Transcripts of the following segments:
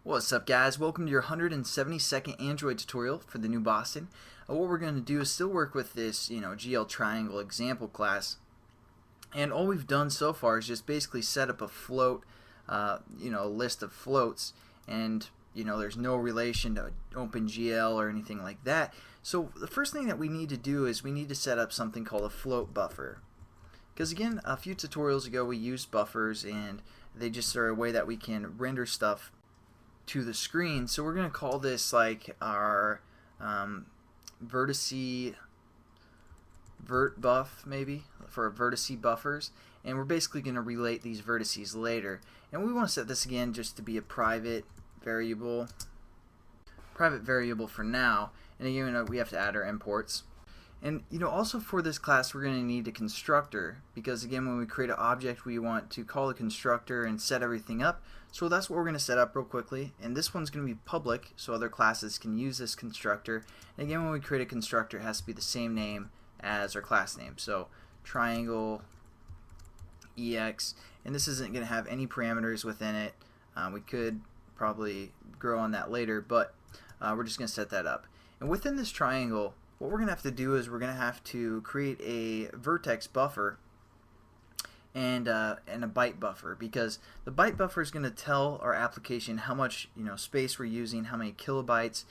What's up, guys? Welcome to your 172nd Android tutorial for the new Boston. What we're going to do is still work with this GL triangle example class, and all we've done so far is just basically set up a float, a list of floats, and there's no relation to OpenGL or anything like that. So the first thing that we need to do is we need to set up something called a float buffer, because again, a few tutorials ago we used buffers and they just are a way that we can render stuff to the screen. So we're going to call this like our vertice vert buff, maybe, for vertice buffers, and we're basically going to relate these vertices later. And we want to set this again just to be a private variable for now, and again we have to add our imports. And also for this class we're going to need a constructor, because again when we create an object we want to call a constructor and set everything up. So that's what we're going to set up real quickly, and this one's going to be public so other classes can use this constructor. And again, when we create a constructor it has to be the same name as our class name, so triangle ex, and this isn't going to have any parameters within it. We could probably grow on that later, but we're just going to set that up. And within this triangle, what we're going to have to do is we're going to have to create a vertex buffer and a byte buffer, because the byte buffer is going to tell our application how much space we're using, how many kilobytes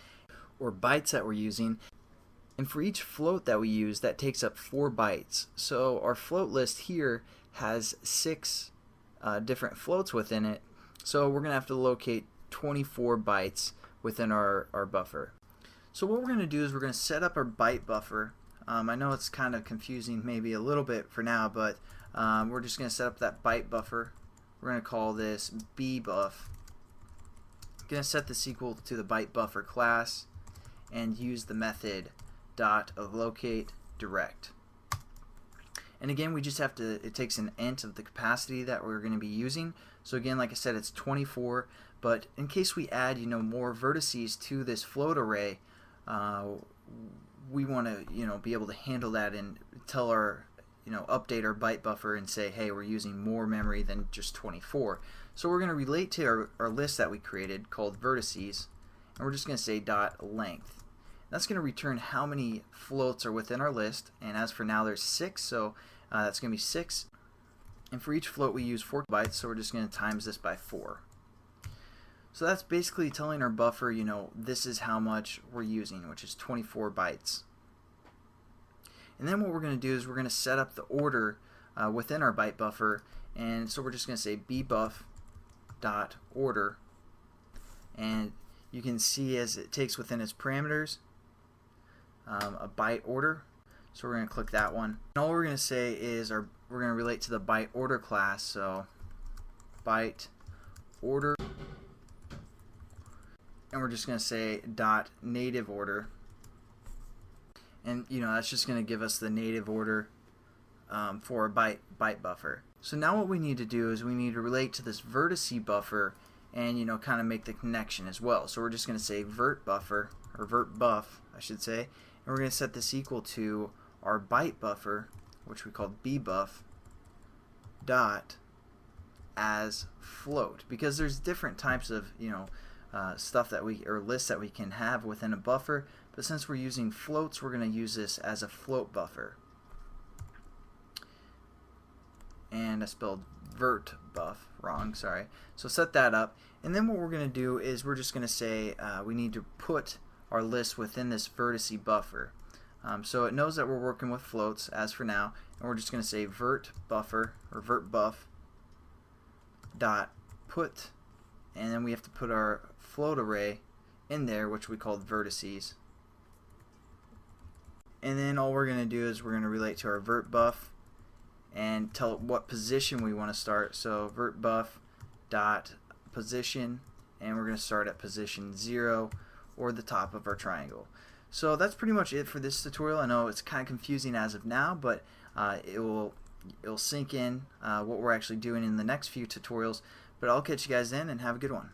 or bytes that we're using, and for each float that we use that takes up 4 bytes. So our float list here has 6 different floats within it, so we're going to have to locate 24 bytes within our buffer. So what we're going to do is we're going to set up our byte buffer. I know it's kind of confusing maybe a little bit for now, but we're just going to set up that byte buffer. We're going to call this bbuff. Going to set this equal to the byte buffer class and use the method .locate direct. And again, we just have to, it takes an int of the capacity that we're going to be using. So again, like I said, it's 24, but in case we add more vertices to this float array, we want to be able to handle that and tell our update our byte buffer and say, hey, we're using more memory than just 24. So we're going to relate to our list that we created called vertices, and we're just going to say .length. That's going to return how many floats are within our list, and as for now there's 6, so that's going to be 6. And for each float we use 4 bytes, so we're just going to times this by 4. So that's basically telling our buffer, this is how much we're using, which is 24 bytes. And then what we're going to do is we're going to set up the order within our byte buffer, and so we're just going to say bbuff.order, and you can see as it takes within its parameters a byte order. So we're going to click that one. And all we're going to say is we're going to relate to the byte order class, so byte order, and we're just going to say .native order. And that's just going to give us the native order for a byte buffer. So now what we need to do is we need to relate to this vertice buffer and kind of make the connection as well. So we're just going to say vert buffer, or vert buff I should say, and we're going to set this equal to our byte buffer, which we called bbuff dot as float, because there's different types of stuff that lists that we can have within a buffer, but since we're using floats we're going to use this as a float buffer. And I spelled vert buff wrong, sorry. So set that up, and then what we're going to do is we're just going to say we need to put our list within this vertice buffer. So it knows that we're working with floats as for now, and we're just going to say vert buffer, or vert buff dot put, and then we have to put our float array in there, which we called vertices. And then all we're going to do is we're going to relate to our vert buff and tell it what position we want to start. So vert buff dot position, and we're going to start at position 0, or the top of our triangle. So that's pretty much it for this tutorial. I know it's kind of confusing as of now, but it'll sink in what we're actually doing in the next few tutorials. But I'll catch you guys then, and have a good one.